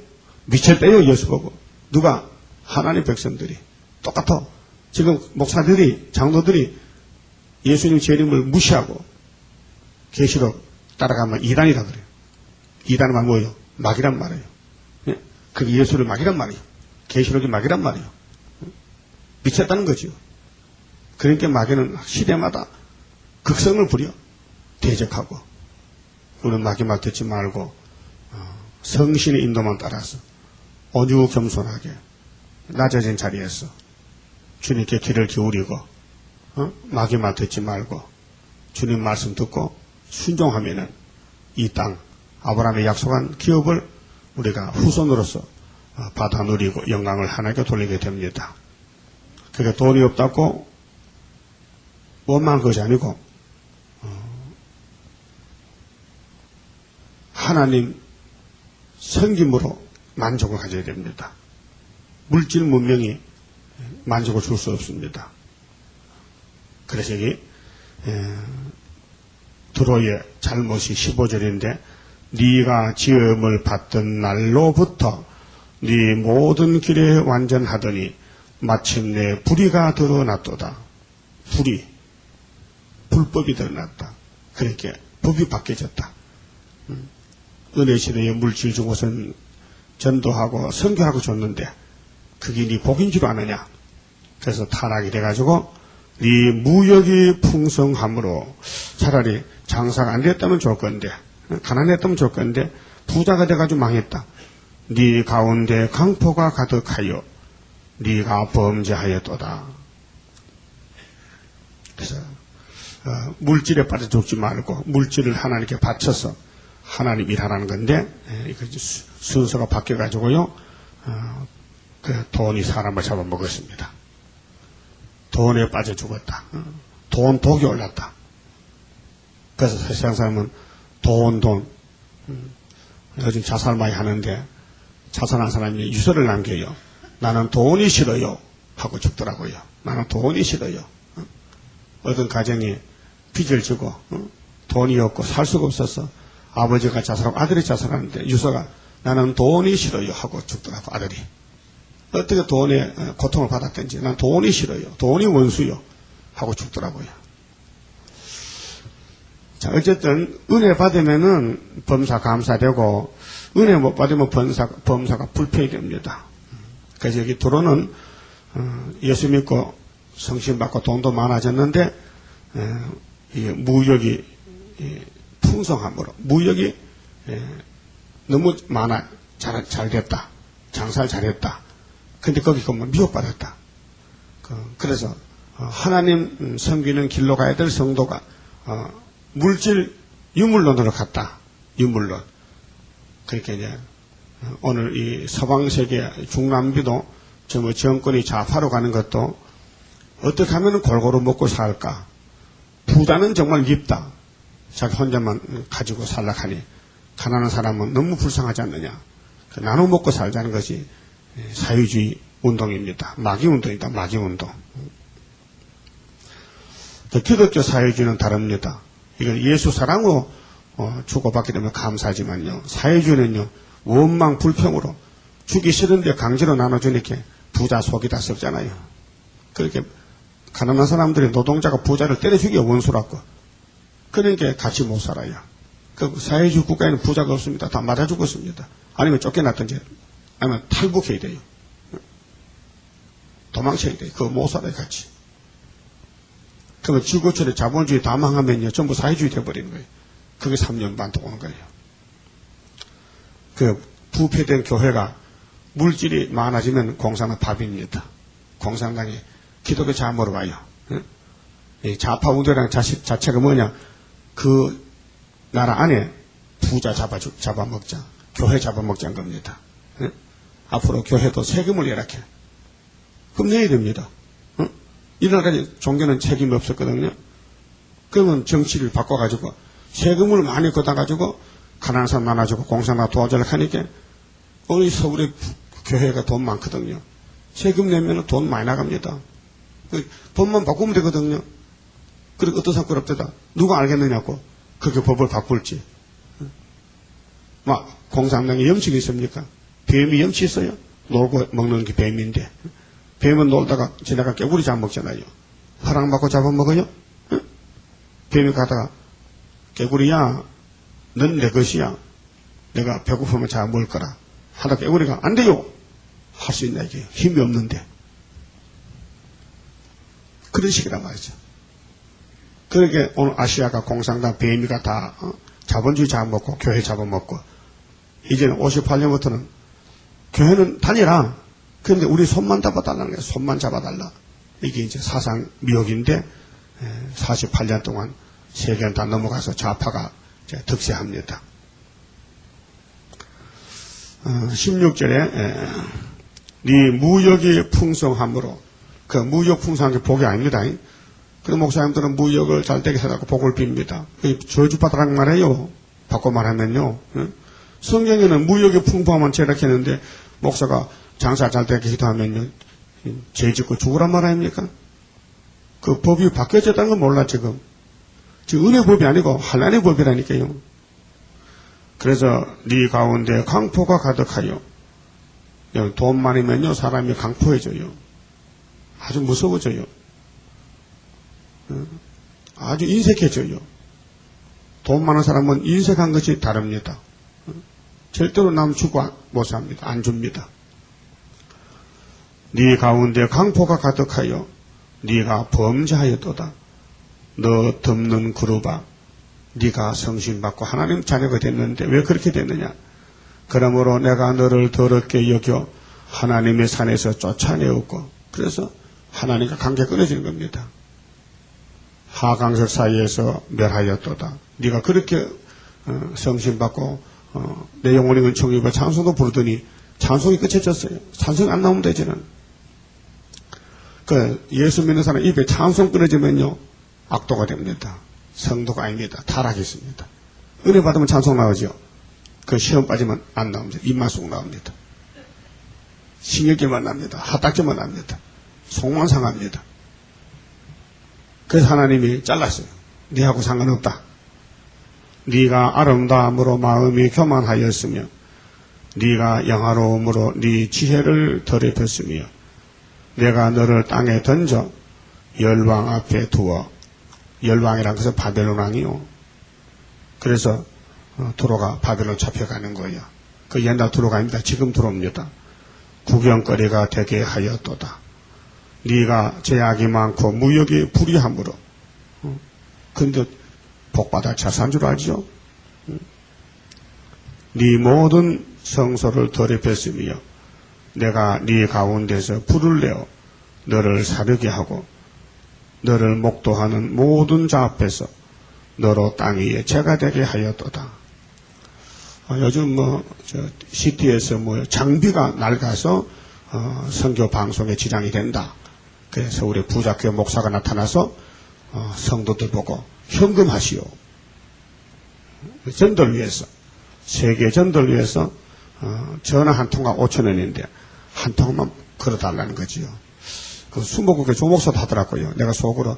Speaker 1: 미쳤대요. 예수 보고. 누가? 하나님 백성들이. 똑같아. 지금 목사들이 장로들이 예수님 재림을 무시하고 계시록 따라가면 이단이다 그래요. 이단은 뭐예요? 마귀란 말이에요. 예? 그게 예수를 마귀란 말이에요. 계시록이 마귀란 말이에요. 미쳤다는 거죠. 그러니까 마귀는 시대마다 극성을 부려 대적하고 우리는 마귀말 듣지 말고 성신의 인도만 따라서 오죽 겸손하게 낮아진 자리에서 주님께 귀를 기울이고 마귀말 듣지 말고 주님 말씀 듣고 순종하면은 이 땅 아브라함의 약속한 기업을 우리가 후손으로서 받아 누리고 영광을 하나님께 돌리게 됩니다. 그게 돈이 없다고 원망한 것이 아니고 하나님 섬김으로 만족을 가져야 됩니다. 물질 문명이 만족을 줄 수 없습니다. 그래서 여기 드로의 잘못이 15절인데 네가 지음을 받던 날로부터 네 모든 길에 완전하더니 마침내 불의가 드러났도다. 불법이 드러났다. 그렇게 법이 바뀌어졌다. 은혜 시대에 물질 준 것은 전도하고 선교하고 줬는데 그게 네 복인 줄 아느냐. 그래서 타락이 돼가지고 네 무역이 풍성함으로 차라리 장사가 안 됐다면 좋을 건데 가난했다면 좋을 건데 부자가 돼가지고 망했다. 네 가운데 강포가 가득하여 네가 범죄하였도다. 그래서 물질에 빠져 죽지 말고 물질을 하나님께 바쳐서 하나님 일하라는 건데 순서가 바뀌어가지고요 그 돈이 사람을 잡아먹었습니다. 돈에 빠져 죽었다. 돈 독이 올랐다. 그래서 세상 사람은 돈 요즘 자살 많이 하는데 자살한 사람이 유서를 남겨요. 나는 돈이 싫어요 하고 죽더라고요. 나는 돈이 싫어요. 어떤 가정이 빚을 지고 돈이 없고 살 수가 없어서 아버지가 자살하고 아들이 자살하는데 유서가 나는 돈이 싫어요 하고 죽더라고. 아들이 어떻게 돈에 고통을 받았든지 난 돈이 싫어요. 돈이 원수요 하고 죽더라고요. 자, 어쨌든 은혜 받으면은 범사 감사되고 은혜 못 받으면 범사가 불평이 됩니다. 그래서 여기 도로는 예수 믿고 성신 받고 돈도 많아졌는데 이 무역이 풍성함으로 무역이 너무 많아 잘 됐다. 장사를 잘했다. 근데 거기 가면 미혹받았다. 그래서 하나님 섬기는 길로 가야 될 성도가 물질 유물론으로 갔다. 유물론. 그렇게 이제 오늘 이 서방세계 중남미도 뭐 정권이 좌파로 가는 것도 어떻게 하면 골고루 먹고 살까. 부자는 정말 밉다. 자기 혼자만 가지고 살락하니 가난한 사람은 너무 불쌍하지 않느냐. 나눠 먹고 살자는 것이 사회주의 운동입니다. 마귀운동이다. 마귀운동. 기독교 사회주의는 다릅니다. 이건 예수 사랑으로 주고받게 되면 감사하지만요. 사회주의는요. 원망 불평으로 주기 싫은데 강제로 나눠주니까 부자 속이 다 썩잖아요. 그렇게 가난한 사람들이 노동자가 부자를 때려주기가 원수라고. 그러니까 같이 못 살아요. 그 사회주의 국가에는 부자가 없습니다. 다 맞아 죽었습니다. 아니면 쫓겨났든지 아니면 탈북해야 돼요. 도망쳐야 돼요. 그거 못 살아요. 같이. 그러면 지구촌에 자본주의 다 망하면요. 전부 사회주의 돼버리는 거예요. 그게 3년 반 동안 거예요. 그 부패된 교회가 물질이 많아지면 공산은 밥입니다. 공산당이 기독교 자모로 와요. 이 좌파 운동이라는 자체가 뭐냐? 그 나라 안에 부자 잡아먹자. 교회 잡아먹자는 겁니다. 앞으로 교회도 세금을 이렇게 그럼 내야 됩니다. 이날까지 종교는 책임이 없었거든요. 그러면 정치를 바꿔가지고 세금을 많이 걷어가지고 가난한 사람 나눠주고 공산당 도와주려고 하니까 우리 서울에 교회가 돈 많거든요. 세금 내면 돈 많이 나갑니다. 법만 바꾸면 되거든요. 그리고 어떤 사람 그럽대다. 누가 알겠느냐고. 그렇게 법을 바꿀지. 막 공산당에 염치가 있습니까? 뱀이 염치 있어요? 놀고 먹는 게 뱀인데. 뱀은 놀다가 지나가 깨구리 잡아먹잖아요. 허락받고 잡아먹어요? 응? 뱀이 가다가 깨구리야 넌 내 것이야. 내가 배고프면 잡아먹을 거라. 하다 깨구리가 안 돼요. 할 수 있나 이게. 힘이 없는데. 그런 식이란 말이죠. 그러게 오늘 아시아가 공산당 뱀이가 다 자본주의 잡아먹고 교회 잡아먹고 이제는 58년부터는 교회는 다니라. 그런데 우리 손만 잡아달라는 거예요. 손만 잡아달라. 이게 이제 사상 미혹인데 48년 동안 세계는 다 넘어가서 좌파가 이제 득세합니다. 16절에 네 무역이 풍성함으로 그 무역 풍성한 게 복이 아닙니다. 그 목사님들은 무역을 잘 되게 해달라고 복을 빕니다. 저주받으라는 말이에요. 바꿔 말하면요. 성경에는 무역이 풍부하면 제락했는데 목사가 장사 잘 되게 기도하면요. 죄 짓고 죽으란 말 아닙니까? 그 법이 바뀌어졌다는 건 몰라 지금. 지금 은혜 법이 아니고 환난의 법이라니까요. 그래서 네 가운데 강포가 가득하여 돈 많으면요 사람이 강포해져요. 아주 무서워져요. 아주 인색해져요. 돈 많은 사람은 인색한 것이 다릅니다. 절대로 남 주고 못 삽니다. 안 줍니다. 네 가운데 강포가 가득하여 네가 범죄하였도다. 너 덮는 그루바 네가 성신받고 하나님 자녀가 됐는데 왜 그렇게 됐느냐. 그러므로 내가 너를 더럽게 여겨 하나님의 산에서 쫓아내었고 그래서 하나님과 관계 끊어지는 겁니다. 하강석 사이에서 멸하였도다. 네가 그렇게 성신받고 내 영혼이 은총 입어 찬송도 부르더니 찬송이 끝해졌어요. 찬송이 안 나오면 되지는. 그 예수 믿는 사람 입에 찬송 끊어지면요 악도가 됩니다. 성도가 아닙니다. 타락이 있습니다. 은혜 받으면 찬송 나오죠. 그 시험 빠지면 안 나옵니다. 입만 쑥 나옵니다. 신경질만 납니다. 하딱지만 납니다. 속만 상합니다. 그래서 하나님이 잘랐어요. 네하고 상관없다. 네가 아름다움으로 마음이 교만하였으며 네가 영화로움으로 네 지혜를 더럽혔으며 내가 너를 땅에 던져 열왕 앞에 두어. 열왕이란 것은 바벨론 왕이요. 그래서 두로가 바벨론 잡혀가는 거예요. 그 옛날 두로가 아닙니다. 지금 들어옵니다. 구경거리가 되게 하였도다. 네가 제약이 많고 무역이 불이함으로. 근데 복받아 자산 줄 알죠? 네 모든 성소를 더럽혔으며 내가 네 가운데서 불을 내어 너를 사르게 하고 너를 목도하는 모든 자 앞에서 너로 땅 위에 죄가 되게 하였도다. 요즘 시티에서 장비가 낡아서 선교 방송에 지장이 된다. 그래서 우리 부자교회 목사가 나타나서 성도들 보고 현금하시오. 전도를 위해서 세계 전도를 위해서 전화 한 통화 5,000원인데 한 통만 걸어달라는 거지요. 그 수목국에 조목사도 하더라고요. 내가 속으로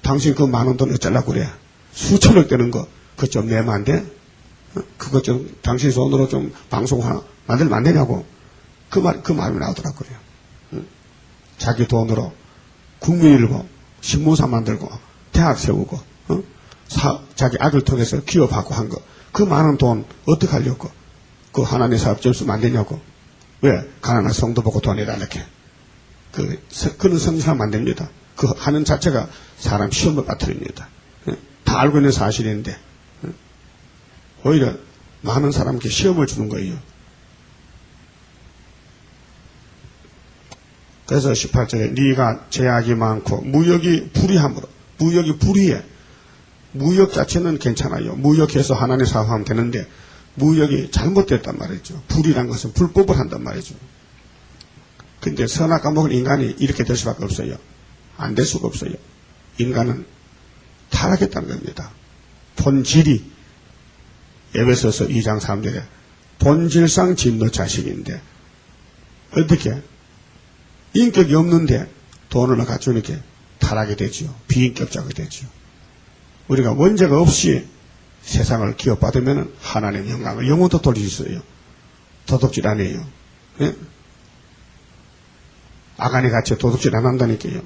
Speaker 1: 당신 그 많은 돈 어쩌려고 그래. 수천억 되는 거 그거 좀 내면 안 돼? 그거 좀 당신 손으로 좀 방송 하나 만들면 안 되냐고. 그 말이 나오더라고요. 자기 돈으로 국민일보 신문사 만들고 대학 세우고 자기 아들 통해서 기업하고 한 거 그 많은 돈 어떻게 하려고 그 하나님 사업 좀 쓰면 안 되냐고. 왜? 가난한 성도 보고 돈이라 이렇게. 그런 성사하면 안 됩니다. 그 하는 자체가 사람 시험을 빠뜨립니다. 다 알고 있는 사실인데 오히려 많은 사람에게 시험을 주는 거예요. 그래서 18절에 네가 제약이 많고 무역이 불이함으로. 무역이 불이해. 무역 자체는 괜찮아요. 무역해서 하나님 사업하면 되는데 무역이 잘못됐단 말이죠. 불이란 것은 불법을 한단 말이죠. 근데 선악 까먹은 인간이 이렇게 될 수밖에 없어요. 안 될 수가 없어요. 인간은 타락했다는 겁니다. 본질이 에베소서 2장 3절에 본질상 진노 자식인데 어떻게 인격이 없는데 돈을 갖추니까 타락이 되죠. 비인격자가 되죠. 우리가 원죄가 없이 세상을 기업받으면 하나님의 영광을 영원토록 돌릴 수 있어요. 도둑질 안 해요. 예? 아가니 같이 도둑질 안 한다니까요.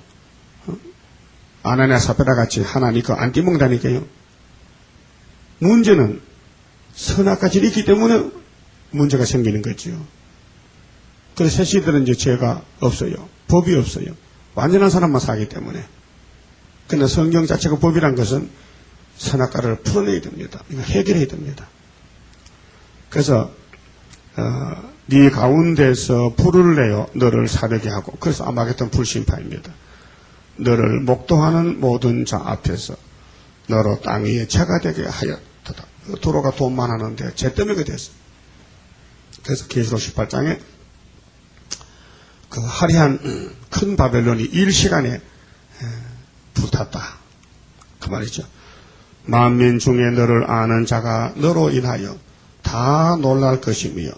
Speaker 1: 아나니아 사페라 같이 하나님 거 안 띠먹는다니까요. 문제는 선악까지 있기 때문에 문제가 생기는 거죠. 그래서 새시들은 이제 죄가 없어요. 법이 없어요. 완전한 사람만 사기 때문에. 그러나 성경 자체가 법이란 것은 선악과를 풀어내야 됩니다. 이거 해결해야 됩니다. 그래서 네 가운데서 불을 내어 너를 사르게 하고, 그래서 아마겟돈 불심판입니다. 너를 목도하는 모든 자 앞에서 너로 땅 위에 죄가 되게 하였다. 도로가 돈만 하는데 죄 때문에 됐어. 그래서 계시록 18장에 그 화려한 큰 바벨론이 일시간에 불탔다. 그 말이죠. 만민 중에 너를 아는 자가 너로 인하여 다 놀랄 것이며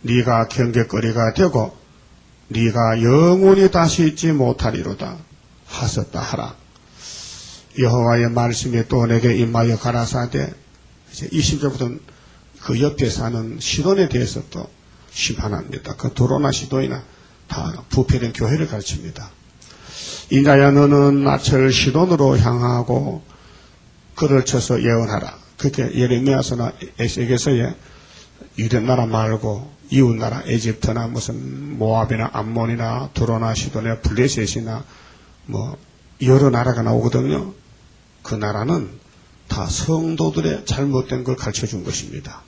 Speaker 1: 네가 경계거리가 되고 네가 영원히 다시 있지 못하리로다 하셨다 하라. 여호와의 말씀이 또 내게 임하여 가라사대, 이제 20절부터는 그 옆에 사는 시돈에 대해서 또 심판합니다. 그 도로나 시돈이나 다 부패된 교회를 가르칩니다. 인자야 너는 낯을 시돈으로 향하고 그를 쳐서 예언하라. 그렇게 예레미야서나 에스겔서에 유대 나라 말고 이웃 나라 에집트나 무슨 모압이나 암몬이나 도로나 시돈이나 블레셋이나 뭐 여러 나라가 나오거든요. 그 나라는 다 성도들의 잘못된 걸 가르쳐준 것입니다.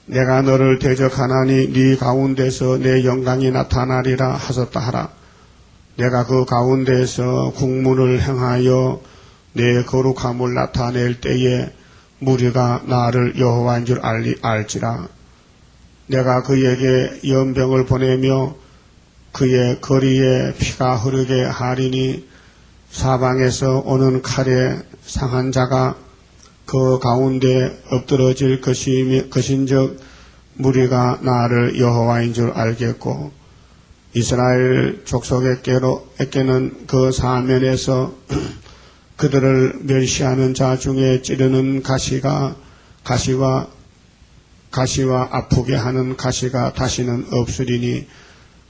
Speaker 1: 내가 너를 대적하나니 네 가운데서 내 영광이 나타나리라 하셨다 하라. 내가 그 가운데에서 국문을 행하여 내 거룩함을 나타낼 때에 무리가 나를 여호와인 줄 알지라. 내가 그에게 연병을 보내며 그의 거리에 피가 흐르게 하리니 사방에서 오는 칼에 상한 자가 그 가운데 엎드러질 것인즉 무리가 나를 여호와인 줄 알겠고 이스라엘 족속에게는 그 사면에서 그들을 멸시하는 자 중에 찌르는 가시와 아프게 하는 가시가 다시는 없으리니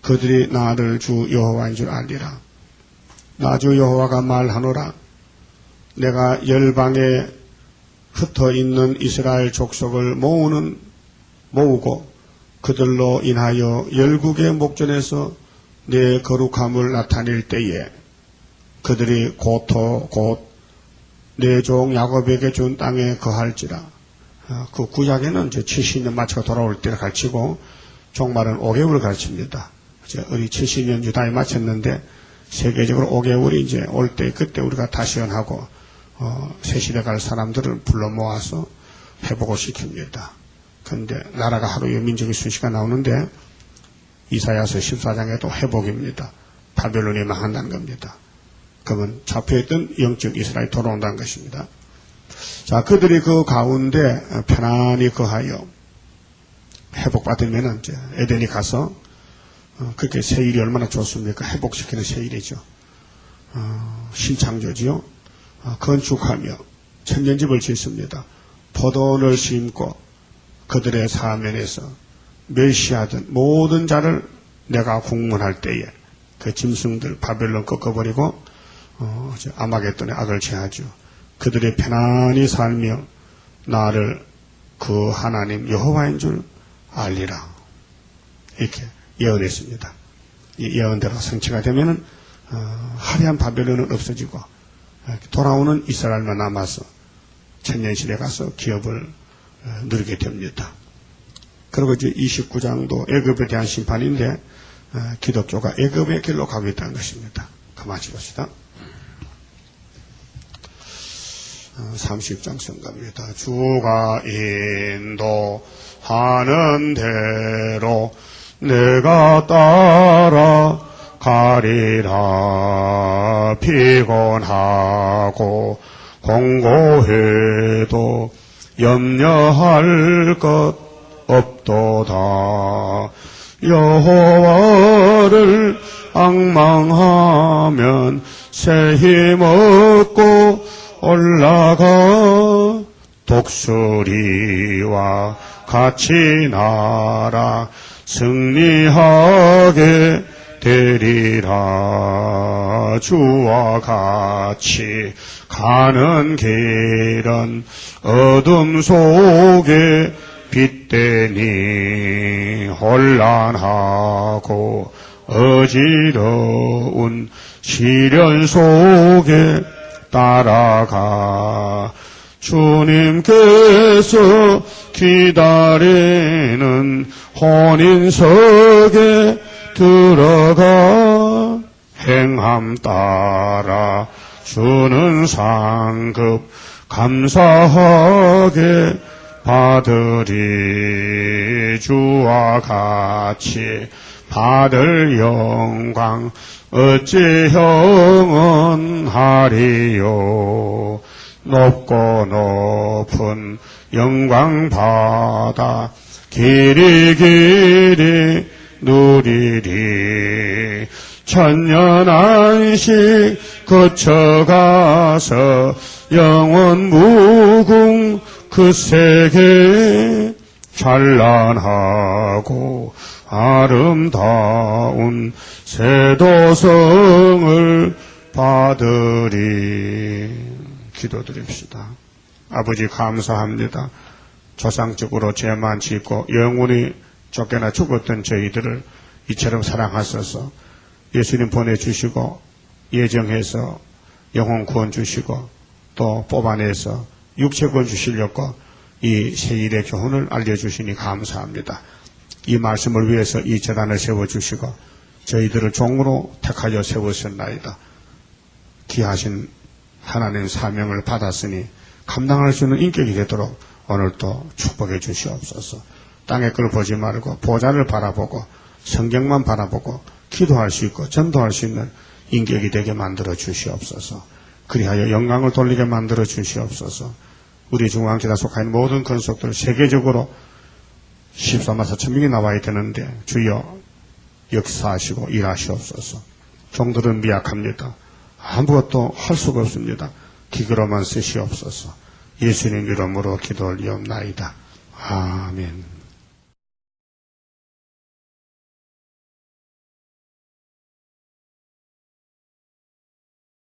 Speaker 1: 그들이 나를 주 여호와인 줄 알리라. 나 주 여호와가 말하노라. 내가 열방에 흩어있는 이스라엘 족속을 모으고 그들로 인하여 열국의 목전에서 내 거룩함을 나타낼 때에 그들이 곧 내 종 야곱에게 준 땅에 거할지라. 그 구약에는 이제 70년 마치고 돌아올 때를 가르치고 종말은 5개월을 가르칩니다. 우리 70년 유다에 마쳤는데 세계적으로 5개월이 이제 올 때 그때 우리가 다시연하고 새 시대 갈 사람들을 불러 모아서 회복을 시킵니다. 그런데 나라가 하루에 민족의 순시가 나오는데 이사야서 14장에도 회복입니다. 바벨론이 망한다는 겁니다. 그러면 잡혀있던 영적 이스라엘이 돌아온다는 것입니다. 자, 그들이 그 가운데 편안히 거하여 회복받으면 이제 에덴이 가서 그렇게 세일이 얼마나 좋습니까? 회복시키는 세일이죠. 신창조지요. 건축하며 천년집을 짓습니다. 포도를 심고 그들의 사면에서 멸시하던 모든 자를 내가 국문할 때에 그 짐승들 바벨론 꺾어버리고 아마겟돈의 악을 제하죠. 그들이 편안히 살며 나를 그 하나님 여호와인 줄 알리라. 이렇게 예언했습니다. 이 예언대로 성취가 되면은 화려한 바벨론은 없어지고 돌아오는 이스라엘만 남아서 천년시대 가서 기업을 누리게 됩니다. 그리고 이제 29장도 애굽에 대한 심판인데 기독교가 애굽의 길로 가고 있다는 것입니다. 가만히 봅시다. 30장 성갑니다. 주가 인도하는 대로 내가 따라가리라. 피곤하고 공고해도 염려할 것 없도다. 여호와를 앙망하면 새 힘 얻고 올라가 독수리와 같이 날아 승리하게 되리라. 주와 같이 가는 길은 어둠 속에 빛되니 혼란하고 어지러운 시련 속에 따라가 주님께서 기다리는 혼인석에 들어가 행함 따라 주는 상급 감사하게 받으리. 주와 같이 받을 영광 어찌 형언하리요. 높고 높은 영광 받아 길이 누리리. 천년 안식 거쳐가서 영원 무궁 그 세계 찬란하고 아름다운 세도성을 받으리. 기도드립시다. 아버지 감사합니다. 조상적으로 죄만 짓고 영원히 쫓겨나 죽었던 저희들을 이처럼 사랑하셔서 예수님 보내주시고 예정해서 영혼 구원 주시고 또 뽑아내서 육체구원 주시려고 이 세일의 교훈을 알려주시니 감사합니다. 이 말씀을 위해서 이 재단을 세워주시고 저희들을 종으로 택하여 세우셨나이다. 귀하신 하나님 사명을 받았으니 감당할 수 있는 인격이 되도록 오늘도 축복해 주시옵소서. 땅의 걸 보지 말고 보좌를 바라보고 성경만 바라보고 기도할 수 있고 전도할 수 있는 인격이 되게 만들어 주시옵소서. 그리하여 영광을 돌리게 만들어 주시옵소서. 우리 중앙지단 속한 모든 건속들 세계적으로 14만 4천 명이 나와야 되는데 주여 역사하시고 일하시옵소서. 종들은 미약합니다. 아무것도 할 수가 없습니다. 기그러만 쓰시옵소서. 예수님 이름으로 기도 올리옵나이다. 아멘.